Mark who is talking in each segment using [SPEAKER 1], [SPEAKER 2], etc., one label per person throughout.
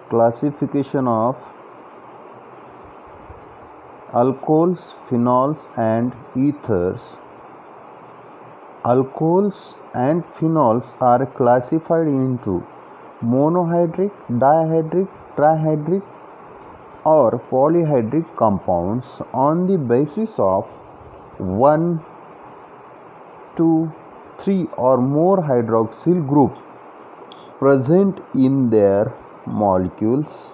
[SPEAKER 1] Classification of alcohols, phenols and ethers. Alcohols and phenols are classified into monohydric, dihydric, trihydric or polyhydric compounds on the basis of 1, 2, 3 or more hydroxyl group present in their molecules,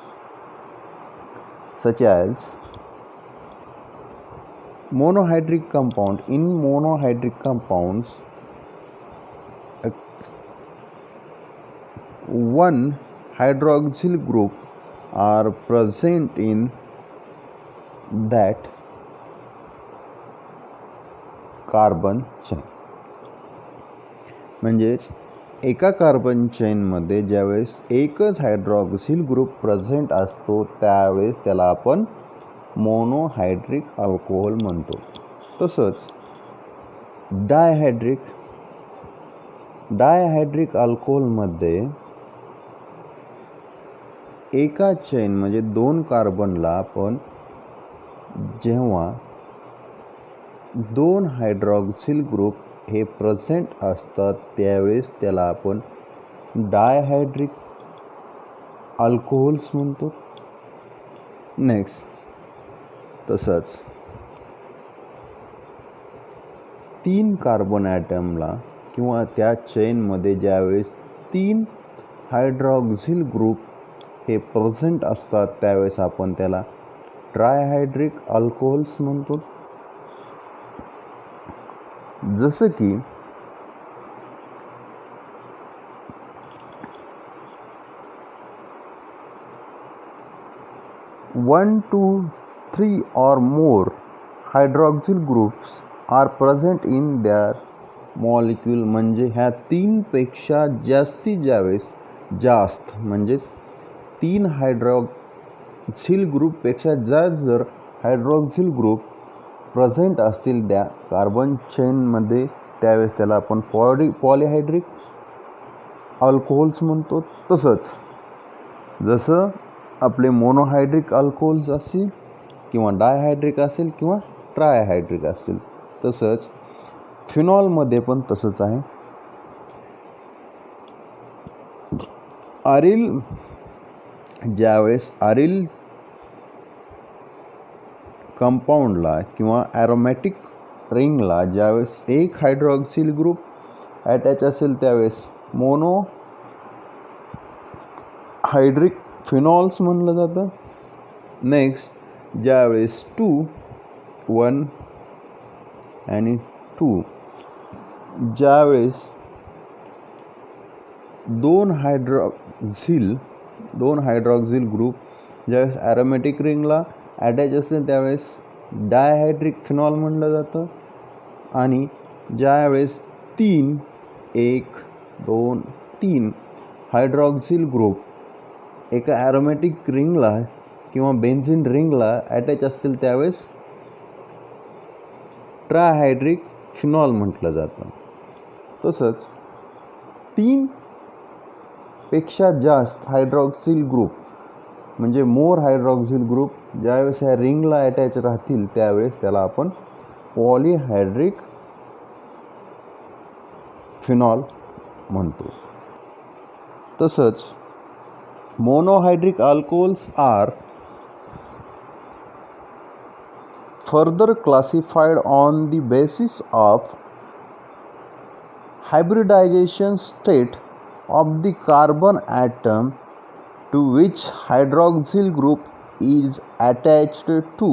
[SPEAKER 1] such as monohydric compound. In monohydric compounds, one hydroxyl group are present in that carbon chain. म्हणजेच एका carbon चेनमध्ये ज्यावेळेस एकच hydroxyl group present असतो त्यावेळेस त्याला आपण monohydric alcohol म्हणतो. तसंच डायहायड्रिक अल्कोहोलमध्ये एका चेन म्हणजे दोन कार्बनला आपण जेव्हा दोन हायड्रॉक्सिल ग्रुप हे प्रेझेंट असतात त्यावेळेस त्याला आपण डायहायड्रिक अल्कोहोल्स म्हणतो. नेक्स्ट, तसंच 3 कार्बन ॲटमला किंवा त्या चेनमध्ये ज्यावेळेस 3 हायड्रॉक्सिल ग्रुप हे प्रेझेंट असतात त्यावेळेस आपण त्याला ट्रायहायड्रिक अल्कोहोल्स म्हणतो. जसं की 1, 2, 3 or more hydroxyl groups are present in their molecule. म्हणजे ह्या 3 पेक्षा ज्यावेळेस जास्त म्हणजे 3 हायड्रॉक्सिल ग्रुपपेक्षा जास्त जर हायड्रॉक्सिल ग्रुप प्रेझेंट असतील त्या कार्बन चेनमध्ये त्यावेळेस त्याला आपण पॉलीहायड्रिक अल्कोहोल्स म्हणतो. तसंच जसं आपले मोनोहायड्रिक अल्कोहोल्स असतील किंवा डायहायड्रिक असेल किंवा ट्रायहायड्रिक असतील, तसंच फिनॉलमध्ये पण तसंच आहे. अरिल ज्यावेळेस अरिल कंपाऊंडला किंवा ॲरोमॅटिक रिंगला ज्यावेळेस एक हायड्रॉक्सिल ग्रुप अटॅच असेल त्यावेळेस मोनोहायड्रिक फिनॉल्स म्हणलं जातं. नेक्स्ट, ज्यावेळेस 1 आणि 2 ज्यावेळेस दोन हायड्रॉक्सिल ग्रुप ज्यावेळेस ॲरोमॅटिक रिंगला अटॅच असेल त्यावेळेस डायहायड्रिक फिनॉल म्हणलं जातं. आणि ज्यावेळेस 1, 2, 3 हायड्रॉक्सिल ग्रुप एका ॲरोमॅटिक रिंगला किंवा बेन्झीन रिंगला अटॅच असतील त्यावेळेस ट्रायहायड्रिक फिनॉल म्हटलं जातं. तसंच 3 पेक्षा जास्त हायड्रॉक्सिल ग्रुप म्हणजे मोर हायड्रॉक्सिल ग्रुप ज्यावेळेस ह्या रिंगला अटॅच राहतील त्यावेळेस त्याला आपण पॉलीहायड्रिक फिनॉल म्हणतो. तसंच monohydric alcohols are further classified on the basis of hybridization state of the carbon atom to which hydroxyl group is attached to.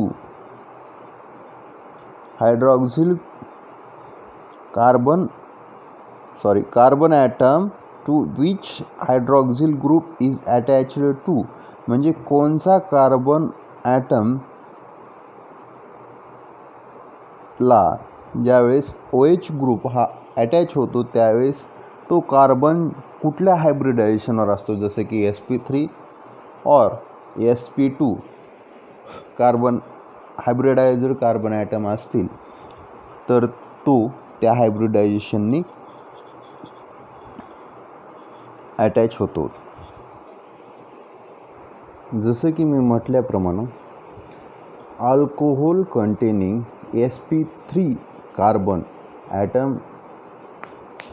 [SPEAKER 1] Carbon atom to which hydroxyl group is attached to म्हणजे कोणचा carbon item ला ज्यावेळेस OH group हा attach होतो त्यावेळेस तो carbon कुठल्या हायब्रिडायझेशनवर असतो, जसं की sp3 और sp2 कार्बन हायब्रिडायझर कार्बन ॲटम असतील तर तो त्या हायब्रिडायझेशननी अटॅच होतो. जसं की मी म्हटल्याप्रमाणे alcohol containing sp3 carbon atom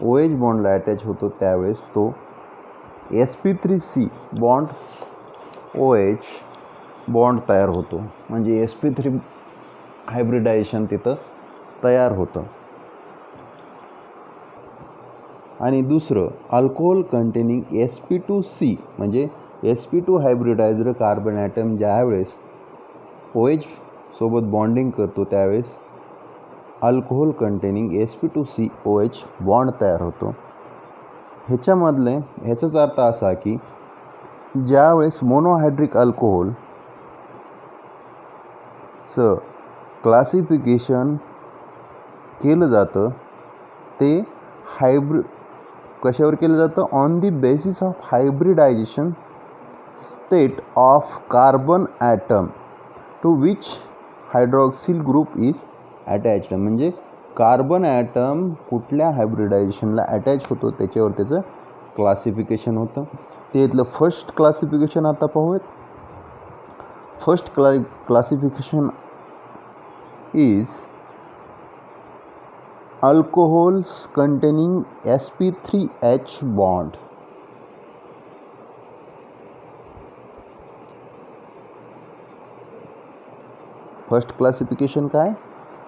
[SPEAKER 1] OH बॉन्डला अटॅच होतो त्यावेळेस तो sp3C बॉन्ड OH बॉन्ड तयार होतो, म्हणजे sp3 हायब्रिडायझेशन तिथं तयार होतं. आणि दुसरं अल्कोहोल कंटेनिंग sp2C म्हणजे sp2 हायब्रिडायझ्ड कार्बन ॲटम ज्यावेळेस OH सोबत बॉन्डिंग करतो त्यावेळेस alcohol containing sp2C OH bond तयार होतो. ह्याचाच अर्थ असा की ज्यावेळेस मोनोहायड्रिक अल्कोहोलचं क्लासिफिकेशन केलं जातं ते कशावर केलं जातं, on the basis of hybridisation state of carbon atom to which hydroxyl group is attached. म्हणजे कार्बन ॲटम कुठल्या हायब्रिडायझेशनला अटॅच होतो त्याच्यावर त्याचं क्लासिफिकेशन होतं. ते इथलं फर्स्ट क्लासिफिकेशन आता पाहूयात. First classification is alcohols containing sp3H bond. First classification काय,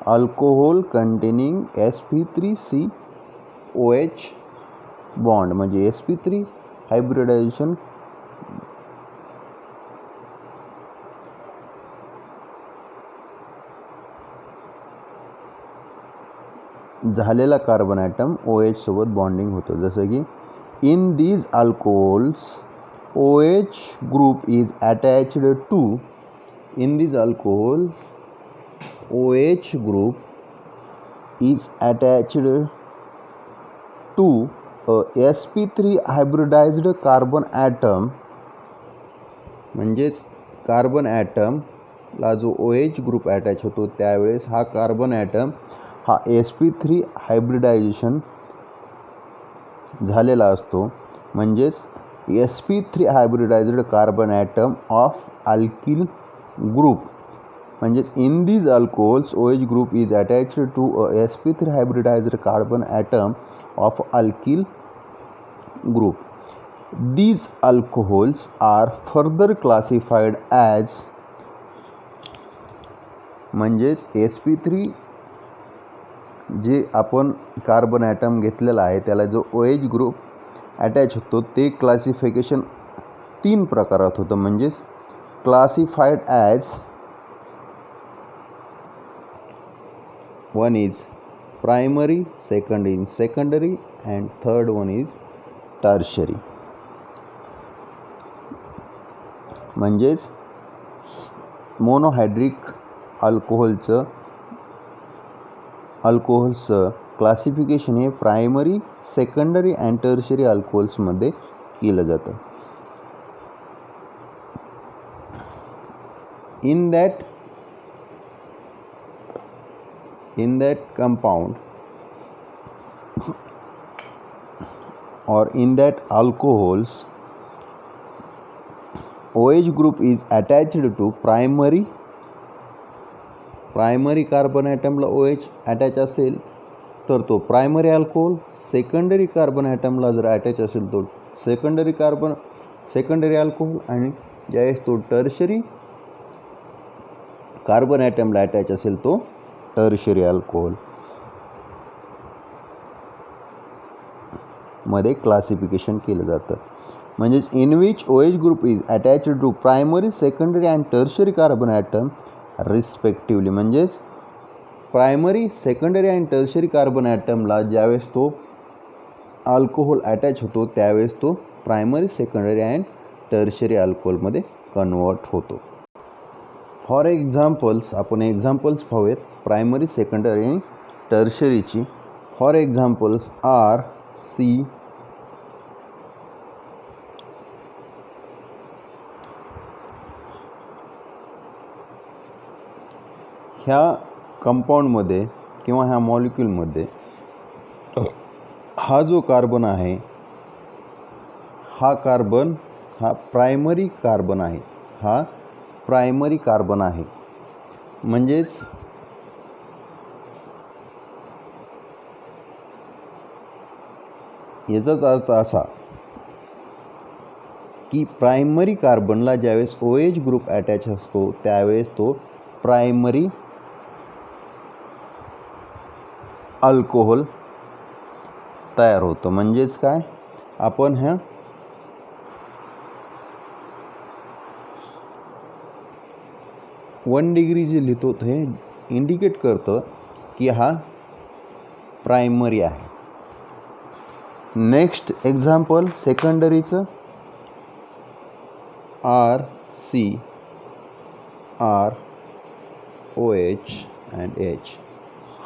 [SPEAKER 1] alcohol containing sp3C OH bond म्हणजे sp3 हायब्रिडायझेशन झालेला कार्बन ॲटम OH सोबत बॉन्डिंग होतो. जसं की in these alcohols OH group is attached to, in these alcohol OH group is attached to sp3 hybridized carbon atom. म्हणजेच carbon ॲटमला जो OH group attach होतो त्यावेळेस हा कार्बन ॲटम हा sp3 हायब्रिडायझेशन झालेला असतो. म्हणजेच sp3 hybridized carbon atom of alkyl group. म्हणजेच in these alcohols OH group is attached to sp3 hybridized carbon atom of alkyl group. These alcohols are further classified as, म्हणजेच sp3 जे आपण carbon item घेतलेला आहे त्याला जो OH group attach होतो ते क्लासिफिकेशन 3 प्रकारात होतं. म्हणजेच classified as, one is primary, second is secondary and third one is tertiary. म्हणजेच मोनोहायड्रिक अल्कोहोलचं क्लासिफिकेशन हे प्रायमरी, सेकंडरी अँड टर्शरी अल्कोहोल्समध्ये केलं जातं. In that compound or in that alcohols OH group is attached to primary carbon ॲटमला OH attach असेल तर तो primary alcohol, secondary carbon ॲटमला जर अटॅच असेल तो सेकंडरी अल्कोहोल आणि ज्यावेळेस तो टर्शरी कार्बन ॲटमला अटॅच असेल तो टर्शरी अल्कोहोल मध्ये क्लासिफिकेशन केलं जातं. म्हणजेच in which OH group is attached to primary, secondary and tertiary carbon atom respectively. म्हणजेच primary, secondary and tertiary carbon ॲटमला ज्यावेळेस तो अल्कोहोल अटॅच होतो त्यावेळेस तो प्रायमरी, सेकंडरी अँड टर्शरी अल्कोहोलमध्ये कन्वर्ट होतो. फॉर एक्झाम्पल्स आपण एक्झाम्पल्स पाहूयात प्रायमरी, सेकंडरी आणि टर्शरीची. फॉर एक्झाम्पल्स आर सी ह्या कंपाऊंडमध्ये किंवा ह्या मॉलिक्यूलमध्ये हा जो कार्बन आहे हा कार्बन हा प्रायमरी कार्बन आहे. हा प्रायमरी कार्बन आहे. म्हणजेच याचाच अर्थ असा की प्रायमरी कार्बनला ज्यावेळेस OH ग्रुप अटॅच असतो त्यावेळेस तो प्रायमरी अल्कोहोल तयार होतो. म्हणजेच काय, आपण ह्या 1 डिग्री जे लिहितो हे इंडिकेट करतं की हा प्रायमरी आहे. नेक्स्ट एक्झाम्पल सेकंडरीचं RC R OH and H.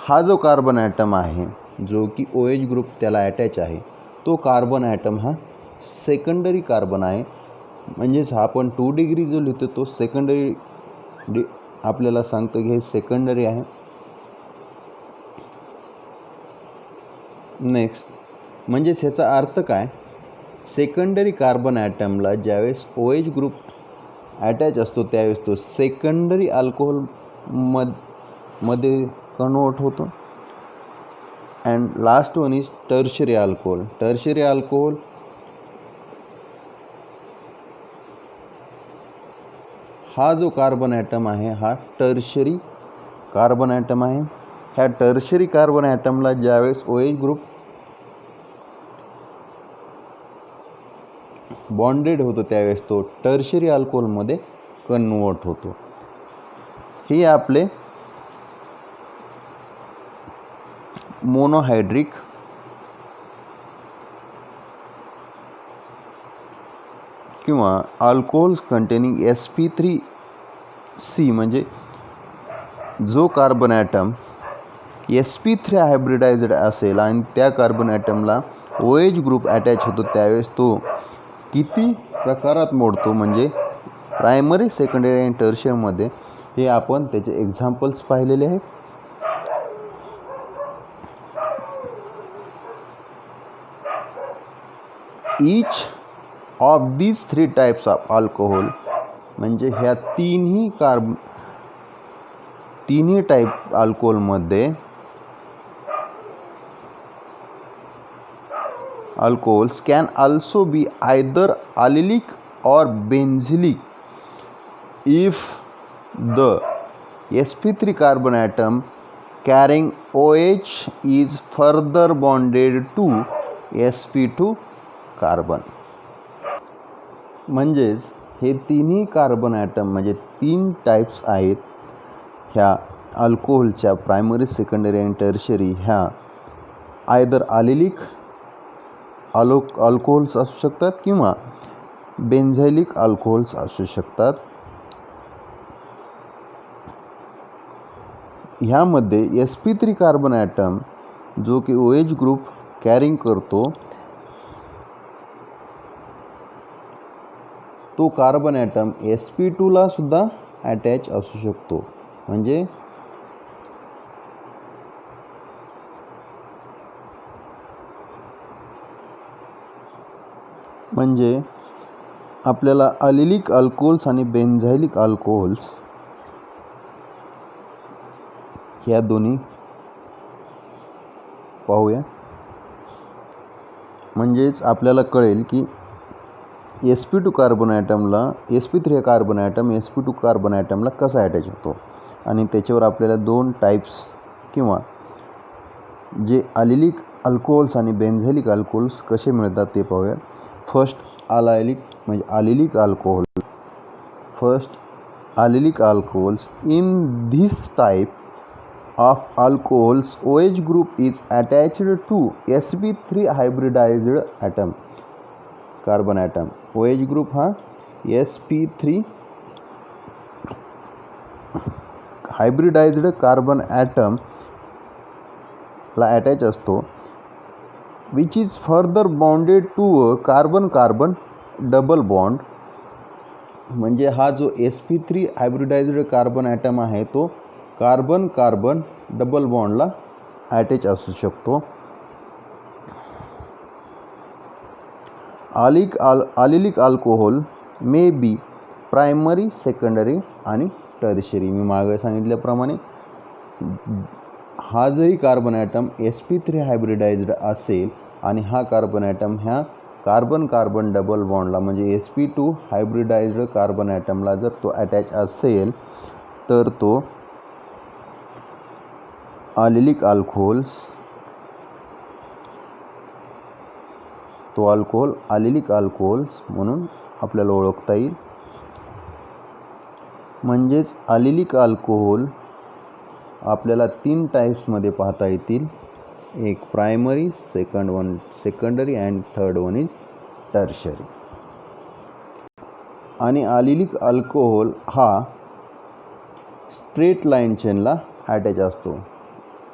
[SPEAKER 1] हा जो कार्बन ॲटम आहे जो की OH ग्रुप त्याला अटॅच आहे तो कार्बन ॲटम हा सेकंडरी कार्बन आहे. म्हणजेच हा आपण 2 डिग्री जो लिहितो तो सेकंडरी आपल्याला सांगतो की हे सेकंडरी आहे. नेक्स्ट म्हणजेच ह्याचा अर्थ काय, सेकंडरी कार्बन ॲटमला ज्यावेळेस OH ग्रुप अटॅच असतो त्यावेळेस तो सेकंडरी अल्कोहोल मध्ये कन्वर्ट होतो. And last one is tertiary alcohol. Tertiary alcohol हा जो कार्बन ॲटम आहे हा टर्शरी कार्बन ॲटम आहे. ह्या टर्शरी कार्बन ॲटमला ज्यावेळेस OH ग्रुप बॉन्डेड होतो त्यावेळेस तो टर्शरी अल्कोहोलमध्ये कन्वर्ट होतो. हे आपले मोनोहायड्रिक किंवा अल्कोहोल्स कंटेनिंग sp3C म्हणजे जो कार्बन ॲटम sp3 हायब्रिडाइज्ड असेल आणि त्या कार्बन ॲटमला OH ग्रुप अटॅच होतो त्यावेळेस तो किती प्रकारात मोडतो म्हणजे प्रायमरी, सेकंडरी आणि टर्शियरमध्ये, हे आपण त्याचे एक्झाम्पल्स पाहिलेले आहेत. Each of these 3 types of alcohol म्हणजे ह्या तिन्ही type अल्कोहोलमध्ये alcohols can also be either allylic or benzylic if the sp3 carbon atom carrying OH is further bonded to sp2 carbon. म्हणजेच हे तिन्ही कार्बन ॲटम म्हणजे 3 types आहेत ह्या अल्कोहोलच्या, primary, secondary आणि टर्शरी. ह्या आयदर आलेलिक अल्कोहोल्स असू शकतात किंवा बेन्झाइलिक अल्कोहोल्स असू शकतात. ह्यामध्ये sp3 कार्बन ॲटम जो की OH ग्रुप कॅरिंग करतो तो कार्बन ॲटम sp2ला सुद्धा अटॅच असू शकतो. म्हणजे आपल्याला अलिलिक अल्कोहोल्स आणि बेन्झाइलिक अल्कोहोल्स ह्या दोन्ही पाहूया. म्हणजेच आपल्याला कळेल की sp2 कार्बन ॲटमला sp3 carbon atom sp2 carbon ॲटमला कसा अटॅच होतो आणि त्याच्यावर आपल्याला 2 टाइप्स किंवा जे अलिलिक अल्कोहोल्स आणि बेन्झाइलिक अल्कोहोल्स कसे मिळतात ते पाहूया. First allylic alcohol. First allylic alcohols. In this type of alcohols OH group is attached to sp3 hybridized atom carbon atom. OH group हा sp3 hybridized carbon atom ला अटॅच असतो which is further bonded to a carbon carbon double bond. म्हणजे हा जो sp3 hybridized carbon atom आहे तो carbon carbon double बॉन्डला attach असू शकतो. Allylic alcohol may be primary, secondary आणि टर्शरी. मी मागे सांगितल्याप्रमाणे हा जरी कार्बन ॲटम sp3 हायब्रिडाइज्ड असेल आणि हा कार्बन ॲटम ह्या कार्बन कार्बन डबल बॉन्डला म्हणजे sp2 हायब्रिडाइज्ड कार्बन ॲटमला जर तो अटॅच असेल तर तो अल्कोहोल अल्कोहोल्स म्हणून आपल्याला ओळखता येईल. म्हणजेच अल्किलिक अल्कोहोल आपल्याला 3 टाईप्समध्ये पाहता येतील. एक primary, secondary and third one is tertiary. आणि अल्किलिक अल्कोहोल हा स्ट्रेट लाईन चेनला अटॅच असतो.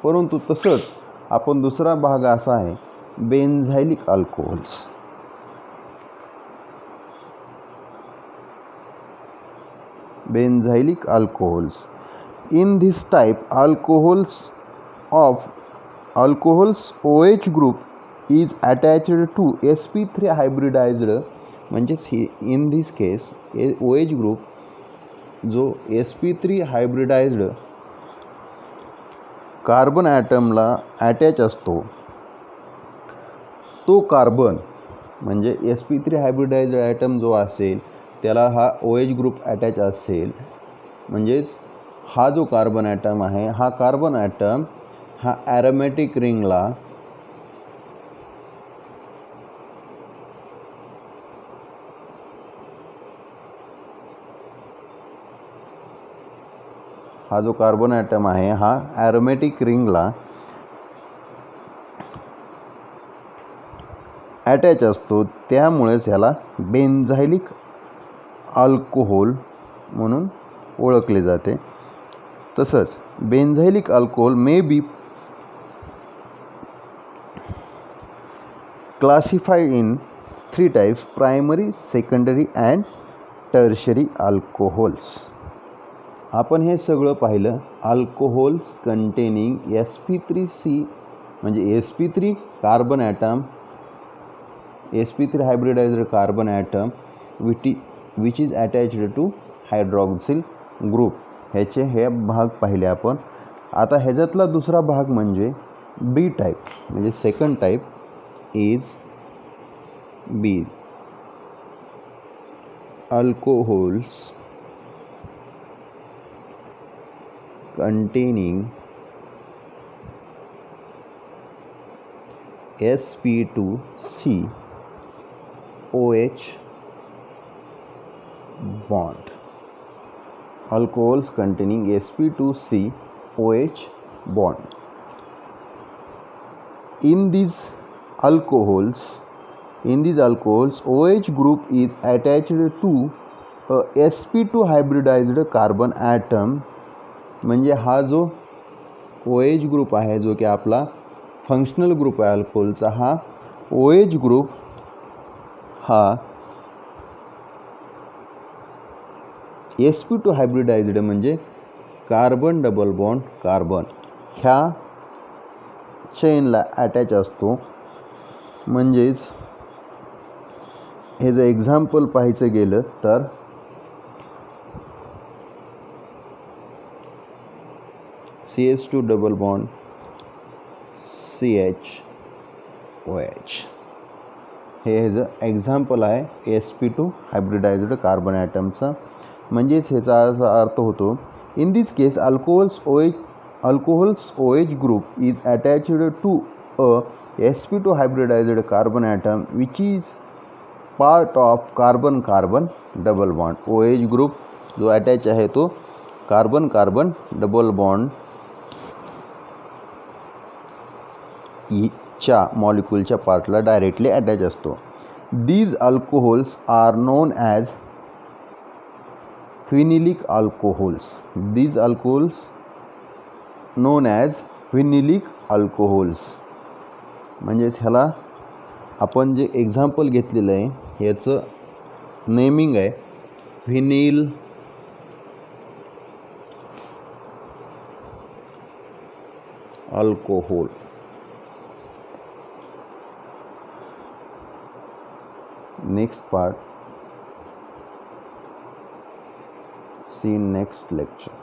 [SPEAKER 1] परंतु तसंच आपण दुसरा भाग असा आहे बेन्झाइलिक alcohols. Benzylic alcohols. In this type, alcohols OH group is attached to sp3 hybridized. म्हणजेच in this case OH group जो sp3 हायब्रिडाइज्ड कार्बन ॲटमला अटॅच असतो तो कार्बन म्हणजे sp3 हायब्रिडाइज्ड ॲटम जो असेल त्याला हा OH ग्रुप अटॅच असेल. म्हणजेच हा जो कार्बन ॲटम आहे हा कार्बन ॲटम हा ॲरोमॅटिक रिंगला अटॅच असतो. त्यामुळेच ह्याला बेन्झाइलिक अल्कोहोल म्हणून ओळखले जाते. तसंच benzylic alcohol may be classified in 3 types primary, secondary and tertiary alcohols. आपण हे सगळं पाहिलं अल्कोहोल्स कंटेनिंग sp3C म्हणजे sp3 carbon atom sp3 hybridized carbon atom which is attached to hydroxyl group. ह्याचे हे भाग पाहिले आपण. आता ह्याच्यातला दुसरा भाग म्हणजे बी टाईप म्हणजे second type is B alcohols containing sp2C OH bond. Alcohols containing sp2C OH bond. In these alcohols OH group is attached to a sp2 hybridized carbon atom. म्हणजे हा जो OH ग्रुप आहे जो की आपला functional group आहे अल्कोहोलचा हा OH group हा sp2 हायब्रिडाइज्ड म्हणजे कार्बन डबल बॉन्ड कार्बन ह्या चेनला अटॅच असतो. म्हणजेच हे जर एक्झाम्पल पाहायचं गेलं तर CH2 डबल बॉन्ड CHOH हे ह्याचं एक्झाम्पल आहे sp2 हायब्रिडाइज्ड कार्बन ॲटमचा. म्हणजेच ह्याचा असा अर्थ होतो in this case alcohols OH group is attached to a sp2 hybridised carbon atom which is part of carbon carbon double bond. OH group जो attach आहे तो कार्बन कार्बन डबल बॉन्ड च्या मॉलिक्यूलच्या पार्टला डायरेक्टली अटॅच असतो. These alcohols are known as phenylic alcohols. These alcohols known as phenylic alcohols. म्हणजेच ह्याला आपण जे एक्झाम्पल घेतलेलं आहे ह्याचं नेमिंग आहे vinyl alcohol. Next part See you in next lecture.